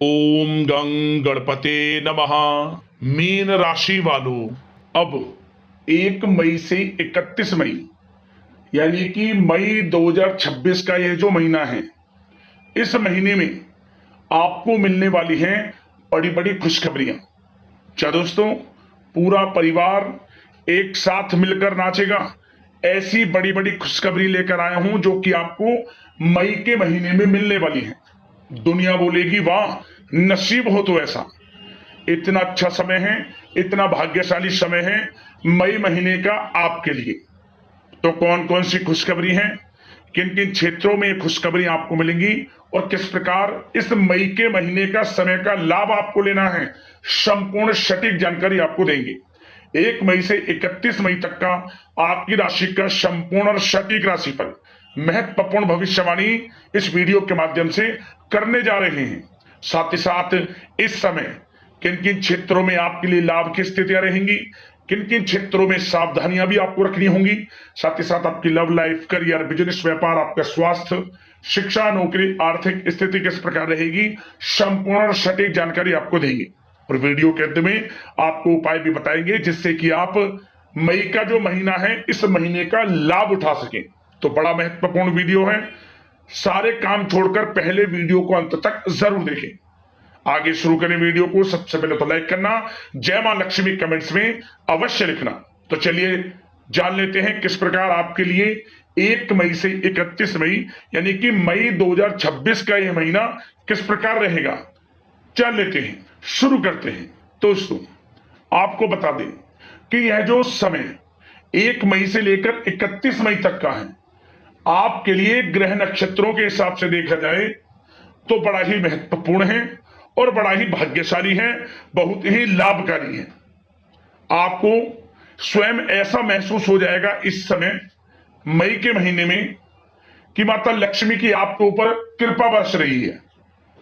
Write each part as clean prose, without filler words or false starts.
ओम गं गणपते नमः। मीन राशि वालों, अब 1 मई से 31 मई यानी कि मई 2026 का यह जो महीना है, इस महीने में आपको मिलने वाली हैं बड़ी बड़ी खुशखबरियां। क्या दोस्तों, पूरा परिवार एक साथ मिलकर नाचेगा? ऐसी बड़ी बड़ी खुशखबरी लेकर आया हूं जो कि आपको मई के महीने में मिलने वाली है। दुनिया बोलेगी वाह, नसीब हो तो ऐसा। इतना अच्छा समय है, इतना भाग्यशाली समय है मई महीने का आपके लिए। तो कौन कौन सी खुशखबरी है, किन किन क्षेत्रों में ये खुशखबरी आपको मिलेंगी और किस प्रकार इस मई के महीने का समय का लाभ आपको लेना है, संपूर्ण सटीक जानकारी आपको देंगे। 1 मई से 31 मई तक का आपकी राशि का संपूर्ण और सटीक राशिफल, महत्वपूर्ण भविष्यवाणी इस वीडियो के माध्यम से करने जा रहे हैं। साथ ही साथ इस समय किन किन क्षेत्रों में आपके लिए लाभ की स्थितियां रहेंगी, किन किन क्षेत्रों में सावधानियां भी आपको रखनी होंगी, साथ ही साथ आपकी लव लाइफ, करियर, बिजनेस, व्यापार, आपका स्वास्थ्य, शिक्षा, नौकरी, आर्थिक स्थिति किस प्रकार रहेगी, संपूर्ण और सटीक जानकारी आपको देंगे। और वीडियो के अंत में आपको उपाय भी बताएंगे जिससे कि आप मई का जो महीना है, इस महीने का लाभ उठा सकें। तो बड़ा महत्वपूर्ण वीडियो है, सारे काम छोड़कर पहले वीडियो को अंत तक जरूर देखें। आगे शुरू करें वीडियो को। सबसे पहले तो लाइक करना, जय मां लक्ष्मी कमेंट्स में अवश्य लिखना। तो चलिए जान लेते हैं किस प्रकार आपके लिए 1 मई से 31 मई यानी कि मई 2026 का यह महीना किस प्रकार रहेगा, जान लेते हैं, शुरू करते हैं। दोस्तों, आपको बता दें कि यह जो समय 1 मई से लेकर 31 मई तक का है, आपके लिए ग्रह नक्षत्रों के हिसाब से देखा जाए तो बड़ा ही महत्वपूर्ण है और बड़ा ही भाग्यशाली है, बहुत ही लाभकारी है। आपको स्वयं ऐसा महसूस हो जाएगा इस समय मई के महीने में कि माता लक्ष्मी की आपके ऊपर कृपा बरस रही है।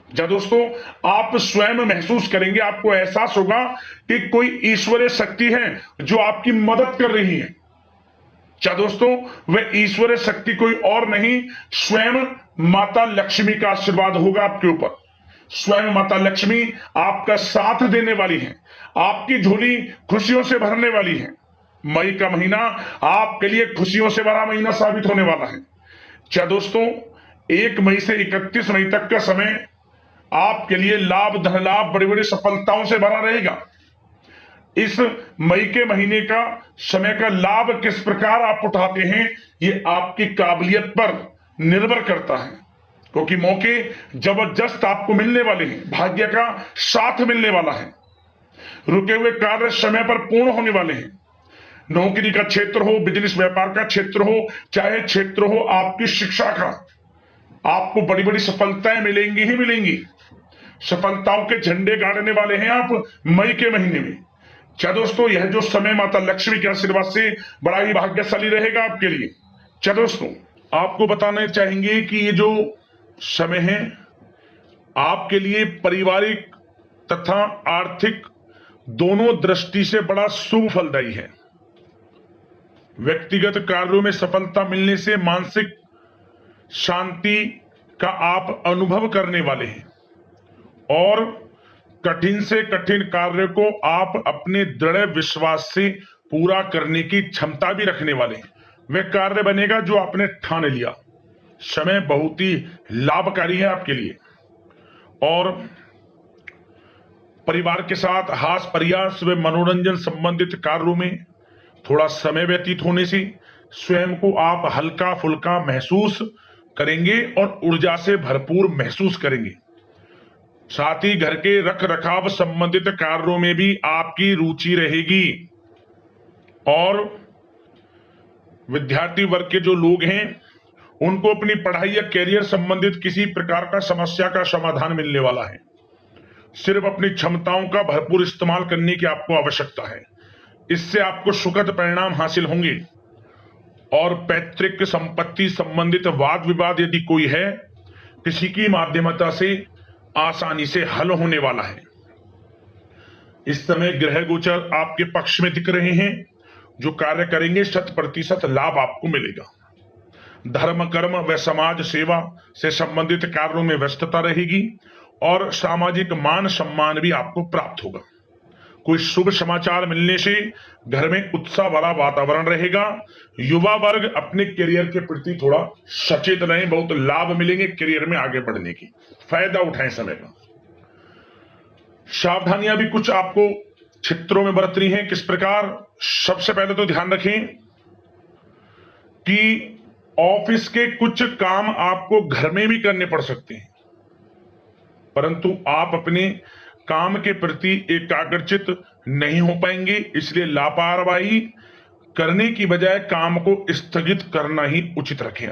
जब दोस्तों आप स्वयं महसूस करेंगे, आपको एहसास होगा कि कोई ईश्वरीय शक्ति है जो आपकी मदद कर रही है। क्या दोस्तों, वह ईश्वरीय शक्ति कोई और नहीं, स्वयं माता लक्ष्मी का आशीर्वाद होगा आपके ऊपर। स्वयं माता लक्ष्मी आपका साथ देने वाली है, आपकी झोली खुशियों से भरने वाली है। मई का महीना आपके लिए खुशियों से भरा महीना साबित होने वाला है। क्या दोस्तों, 1 मई से 31 मई तक का समय आपके लिए लाभ, धन लाभ, बड़ी बड़ी सफलताओं से भरा रहेगा। इस मई के महीने का समय का लाभ किस प्रकार आप उठाते हैं, ये आपकी काबिलियत पर निर्भर करता है, क्योंकि मौके जबरदस्त आपको मिलने वाले हैं, भाग्य का साथ मिलने वाला है, रुके हुए कार्य समय पर पूर्ण होने वाले हैं। नौकरी का क्षेत्र हो, बिजनेस व्यापार का क्षेत्र हो, चाहे क्षेत्र हो आपकी शिक्षा का, आपको बड़ी बड़ी सफलताएं मिलेंगी ही मिलेंगी। सफलताओं के झंडे गाड़ने वाले हैं आप मई के महीने में। क्या दोस्तों, यह जो समय माता लक्ष्मी के आशीर्वाद से बड़ा ही भाग्यशाली रहेगा आपके लिए। क्या दोस्तों, आपको बताना चाहेंगे कि ये जो समय है आपके लिए पारिवारिक तथा आर्थिक दोनों दृष्टि से बड़ा शुभ फलदायी है। व्यक्तिगत कार्यों में सफलता मिलने से मानसिक शांति का आप अनुभव करने वाले हैं और कठिन से कठिन कार्य को आप अपने दृढ़ विश्वास से पूरा करने की क्षमता भी रखने वाले हैं। वह कार्य बनेगा जो आपने ठान लिया। समय बहुत ही लाभकारी है आपके लिए और परिवार के साथ हास प्रयास व मनोरंजन संबंधित कार्यों में थोड़ा समय व्यतीत होने से स्वयं को आप हल्का फुल्का महसूस करेंगे और ऊर्जा से भरपूर महसूस करेंगे। साथ ही घर के रख रखाव संबंधित कार्यों में भी आपकी रुचि रहेगी और विद्यार्थी वर्ग के जो लोग हैं उनको अपनी पढ़ाई या कैरियर संबंधित किसी प्रकार का समस्या का समाधान मिलने वाला है। सिर्फ अपनी क्षमताओं का भरपूर इस्तेमाल करने की आपको आवश्यकता है, इससे आपको सुखद परिणाम हासिल होंगे। और पैतृक संपत्ति संबंधित वाद विवाद यदि कोई है, किसी की माध्यमता से आसानी से हल होने वाला है। इस समय ग्रह गोचर आपके पक्ष में दिख रहे हैं, जो कार्य करेंगे 100% लाभ आपको मिलेगा। धर्म, कर्म व समाज सेवा से संबंधित कार्यों में व्यस्तता रहेगी और सामाजिक मान सम्मान भी आपको प्राप्त होगा। कोई शुभ समाचार मिलने से घर में उत्साह भरा वातावरण रहेगा। युवा वर्ग अपने करियर के प्रति थोड़ा सचेत रहें, बहुत लाभ मिलेंगे करियर में आगे बढ़ने की, फायदा उठाएं समय का। सावधानियां भी कुछ आपको क्षेत्रों में बरतनी है। किस प्रकार? सबसे पहले तो ध्यान रखें कि ऑफिस के कुछ काम आपको घर में भी करने पड़ सकते हैं, परंतु आप अपने काम के प्रति एकाग्रचित नहीं हो पाएंगे, इसलिए लापरवाही करने की बजाय काम को स्थगित करना ही उचित रखें।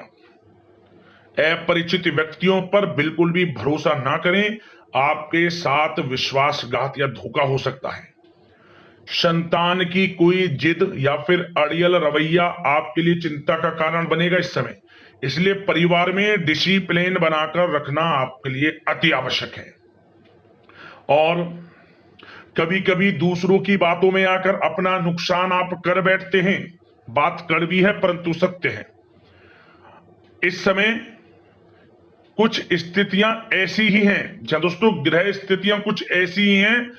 अपरिचित व्यक्तियों पर बिल्कुल भी भरोसा ना करें, आपके साथ विश्वासघात या धोखा हो सकता है। संतान की कोई जिद या फिर अड़ियल रवैया आपके लिए चिंता का कारण बनेगा इस समय, इसलिए परिवार में डिसिप्लिन बनाकर रखना आपके लिए अति आवश्यक है। और कभी कभी दूसरों की बातों में आकर अपना नुकसान आप कर बैठते हैं। बात कड़वी है परंतु सत्य है। इस समय कुछ स्थितियां ऐसी ही हैं, जहां दोस्तों ग्रह स्थितियां कुछ ऐसी ही हैं,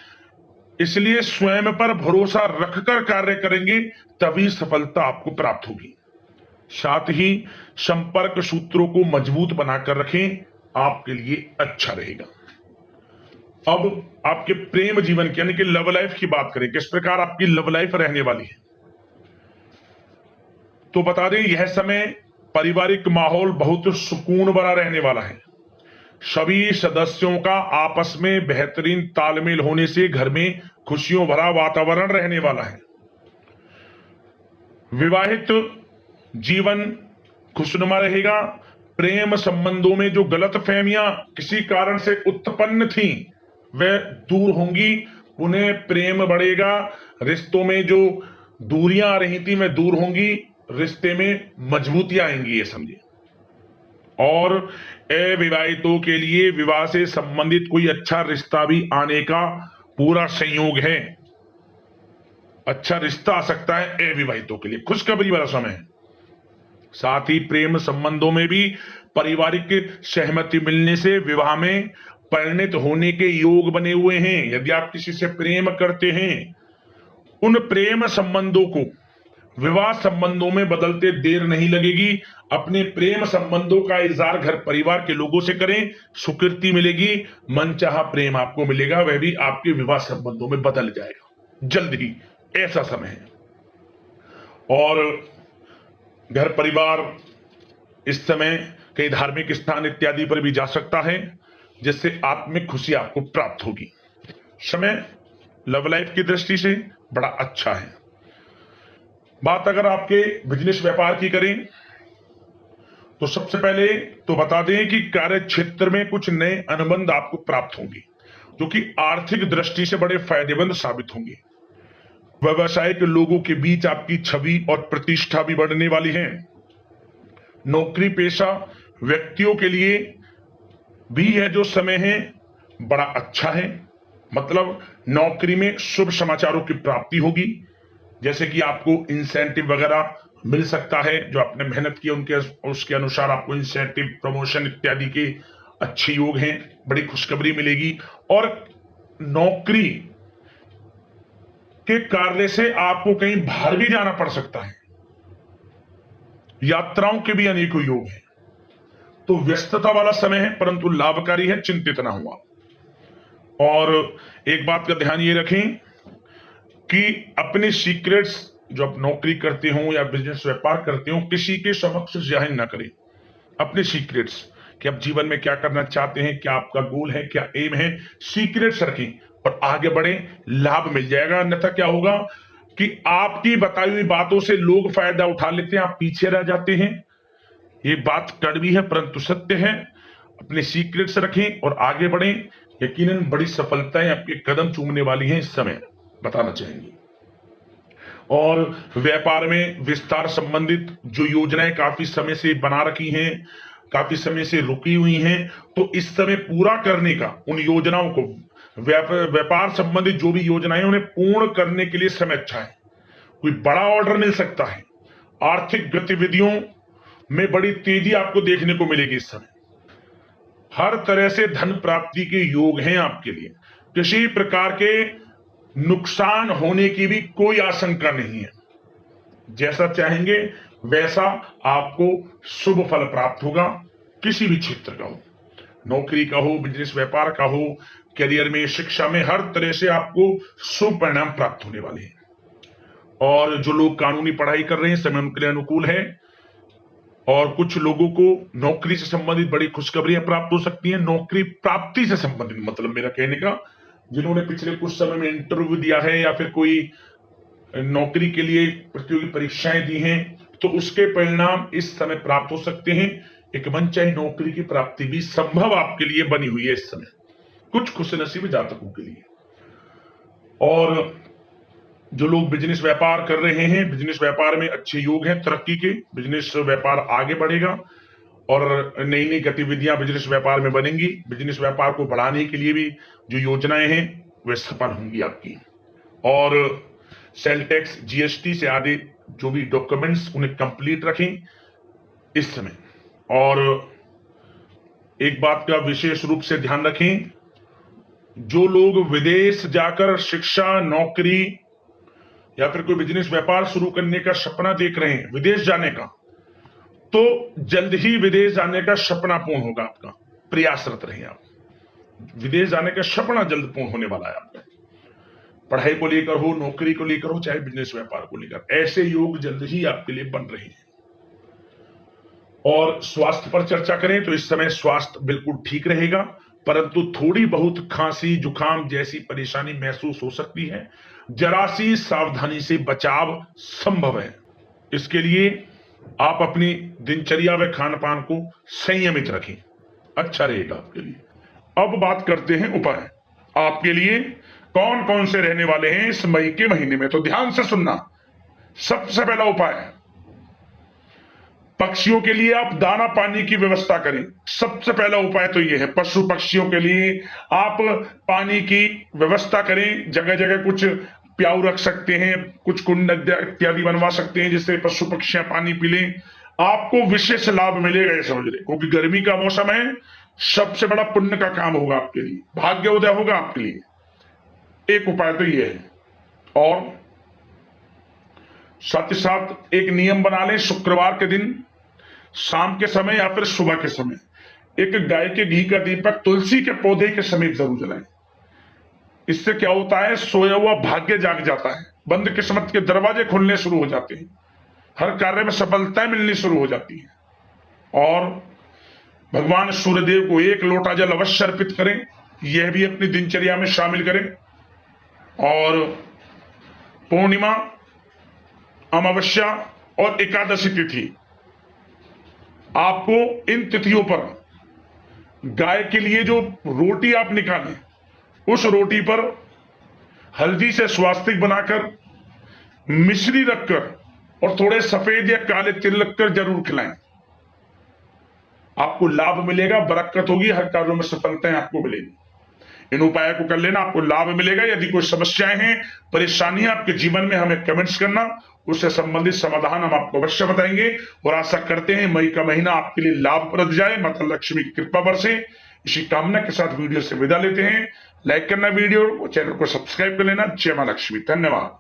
इसलिए स्वयं पर भरोसा रखकर कार्य करेंगे तभी सफलता आपको प्राप्त होगी। साथ ही संपर्क सूत्रों को मजबूत बनाकर रखें, आपके लिए अच्छा रहेगा। अब आपके प्रेम जीवन की यानी कि लव लाइफ की बात करें, किस प्रकार आपकी लव लाइफ रहने वाली है। तो बता दें, यह समय पारिवारिक माहौल बहुत सुकून भरा रहने वाला है। सभी सदस्यों का आपस में बेहतरीन तालमेल होने से घर में खुशियों भरा वातावरण रहने वाला है। विवाहित जीवन खुशनुमा रहेगा। प्रेम संबंधों में जो गलतफहमियां किसी कारण से उत्पन्न थी वह दूर होंगी, उन्हें प्रेम बढ़ेगा। रिश्तों में जो दूरियां आ रही थी वह दूर होंगी, रिश्ते में मजबूतियां आएंगी, ये समझिए। और अविवाहितों के लिए विवाह से संबंधित कोई अच्छा रिश्ता भी आने का पूरा संयोग है। अच्छा रिश्ता आ सकता है अविवाहितों के लिए, खुशखबरी वाला समय है। साथ ही प्रेम संबंधों में भी पारिवारिक सहमति मिलने से विवाह में परिणत होने के योग बने हुए हैं। यदि आप किसी से प्रेम करते हैं, उन प्रेम संबंधों को विवाह संबंधों में बदलते देर नहीं लगेगी। अपने प्रेम संबंधों का इजहार घर परिवार के लोगों से करें, स्वीकृति मिलेगी, मनचाहा प्रेम आपको मिलेगा, वह भी आपके विवाह संबंधों में बदल जाएगा जल्द ही, ऐसा समय है। और घर परिवार इस समय कई धार्मिक स्थान इत्यादि पर भी जा सकता है, जिससे आत्मिक खुशी आपको प्राप्त होगी। समय लव लाइफ की दृष्टि से बड़ा अच्छा है। बात अगर आपके बिजनेस व्यापार की करें तो सबसे पहले तो बता दें कि कार्य क्षेत्र में कुछ नए अनुबंध आपको प्राप्त होंगे, जो कि आर्थिक दृष्टि से बड़े फायदेमंद साबित होंगे। व्यवसायिक लोगों के बीच आपकी छवि और प्रतिष्ठा भी बढ़ने वाली है। नौकरी पेशा व्यक्तियों के लिए भी यह जो समय है बड़ा अच्छा है। मतलब नौकरी में शुभ समाचारों की प्राप्ति होगी, जैसे कि आपको इंसेंटिव वगैरह मिल सकता है, जो आपने मेहनत की उनके उसके अनुसार आपको इंसेंटिव, प्रमोशन इत्यादि के अच्छे योग हैं, बड़ी खुशखबरी मिलेगी। और नौकरी के कार्य से आपको कहीं बाहर भी जाना पड़ सकता है, यात्राओं के भी अनेकों योग हैं। तो व्यस्तता वाला समय है परंतु लाभकारी है, चिंतित ना हुआ। और एक बात का ध्यान ये रखें कि अपने सीक्रेट्स जो आप नौकरी करते हो या बिजनेस व्यापार करते हो, किसी के समक्ष जाहिर ना करें अपने सीक्रेट्स, कि आप जीवन में क्या करना चाहते हैं, क्या आपका गोल है, क्या एम है, सीक्रेट्स रखें और आगे बढ़े, लाभ मिल जाएगा। अन्यथा क्या होगा कि आपकी बताई हुई बातों से लोग फायदा उठा लेते हैं, आप पीछे रह जाते हैं। ये बात कड़वी है परंतु सत्य है। अपने सीक्रेट्स रखें और आगे बढ़ें, यकीनन बड़ी सफलताएं आपके कदम चूमने वाली हैं इस समय, बताना चाहेंगे। और व्यापार में विस्तार संबंधित जो योजनाएं काफी समय से बना रखी हैं, काफी समय से रुकी हुई हैं, तो इस समय पूरा करने का, उन योजनाओं को, व्यापार संबंधित जो भी योजनाएं उन्हें पूर्ण करने के लिए समय अच्छा है। कोई बड़ा ऑर्डर मिल सकता है। आर्थिक गतिविधियों में बड़ी तेजी आपको देखने को मिलेगी इस समय। हर तरह से धन प्राप्ति के योग हैं आपके लिए। किसी प्रकार के नुकसान होने की भी कोई आशंका नहीं है। जैसा चाहेंगे वैसा आपको शुभ फल प्राप्त होगा। किसी भी क्षेत्र का हो, नौकरी का हो, बिजनेस व्यापार का हो, करियर में, शिक्षा में, हर तरह से आपको शुभ परिणाम प्राप्त होने वाले हैं। और जो लोग कानूनी पढ़ाई कर रहे हैं, समय उनके लिए अनुकूल है। और कुछ लोगों को नौकरी से संबंधित बड़ी खुशखबरियां प्राप्त हो सकती हैं। नौकरी प्राप्ति से संबंधित मतलब मेरा कहने का, जिन्होंने पिछले कुछ समय में इंटरव्यू दिया है या फिर कोई नौकरी के लिए प्रतियोगी परीक्षाएं दी हैं, तो उसके परिणाम इस समय प्राप्त हो सकते हैं। एक मनचाही नौकरी की प्राप्ति भी संभव आपके लिए बनी हुई है इस समय, कुछ खुशनसीब जातकों के लिए। और जो लोग बिजनेस व्यापार कर रहे हैं, बिजनेस व्यापार में अच्छे योग हैं तरक्की के। बिजनेस व्यापार आगे बढ़ेगा और नई नई गतिविधियां बिजनेस व्यापार में बनेंगी। बिजनेस व्यापार को बढ़ाने के लिए भी जो योजनाएं हैं वे सफल होंगी आपकी। और सेल टैक्स, जीएसटी से आदि जो भी डॉक्यूमेंट्स, उन्हें कंप्लीट रखें इस समय। और एक बात का विशेष रूप से ध्यान रखें, जो लोग विदेश जाकर शिक्षा, नौकरी या फिर कोई बिजनेस व्यापार शुरू करने का सपना देख रहे हैं, विदेश जाने का, तो जल्द ही विदेश जाने का सपना पूर्ण होगा आपका। प्रयासरत रहें आप। विदेश जाने का सपना जल्द पूर्ण होने वाला है आपका। पढ़ाई को लेकर हो, नौकरी को लेकर हो, चाहे बिजनेस व्यापार को लेकर, ऐसे योग जल्द ही आपके लिए बन रहे हैं। और स्वास्थ्य पर चर्चा करें तो इस समय स्वास्थ्य बिल्कुल ठीक रहेगा, परंतु थोड़ी बहुत खांसी, जुकाम जैसी परेशानी महसूस हो सकती है। जरा सी सावधानी से बचाव संभव है। इसके लिए आप अपनी दिनचर्या व खान पान को संयमित रखें, अच्छा रहेगा आपके लिए। अब बात करते हैं उपाय आपके लिए कौन कौन से रहने वाले हैं इस मई के महीने में, तो ध्यान से सुनना। सबसे पहला उपाय, पक्षियों के लिए आप दाना पानी की व्यवस्था करें। सबसे पहला उपाय तो यह है, पशु पक्षियों के लिए आप पानी की व्यवस्था करें। जगह जगह कुछ प्याऊ रख सकते हैं, कुछ कुंड इत्यादि बनवा सकते हैं, जिससे पशु पक्षियां पानी पी लें। आपको विशेष लाभ मिलेगा, ये समझ लें, क्योंकि गर्मी का मौसम है। सबसे बड़ा पुण्य का काम होगा आपके लिए, भाग्य उदय होगा आपके लिए। एक उपाय तो यह है। और साथ ही साथ एक नियम बना लें, शुक्रवार के दिन शाम के समय या फिर सुबह के समय एक गाय के घी का दीपक तुलसी के पौधे के समीप जरूर जलाएं। इससे क्या होता है, सोया हुआ भाग्य जाग जाता है, बंद किस्मत के दरवाजे खुलने शुरू हो जाते हैं, हर कार्य में सफलताएं मिलनी शुरू हो जाती है। और भगवान सूर्यदेव को एक लोटा जल अवश्य अर्पित करें, यह भी अपनी दिनचर्या में शामिल करें। और पूर्णिमा, अमावस्या और एकादशी तिथि, आपको इन तिथियों पर गाय के लिए जो रोटी आप निकालें, उस रोटी पर हल्दी से स्वास्तिक बनाकर, मिश्री रखकर और थोड़े सफेद या काले तिल रखकर जरूर खिलाएं। आपको लाभ मिलेगा, बरकत होगी, हर कार्यों में सफलताएं आपको मिलेगी। इन उपायों को कर लेना, आपको लाभ मिलेगा। यदि कोई समस्याएं हैं, परेशानियां आपके जीवन में, हमें कमेंट्स करना, उससे संबंधित समाधान हम आपको अवश्य बताएंगे। और आशा करते हैं मई का महीना आपके लिए लाभप्रद जाए, माता लक्ष्मी की कृपा बरसे। इसी कामना के साथ वीडियो से विदा लेते हैं। लाइक करना वीडियो, चैनल को सब्सक्राइब कर लेना। जय मां लक्ष्मी। धन्यवाद।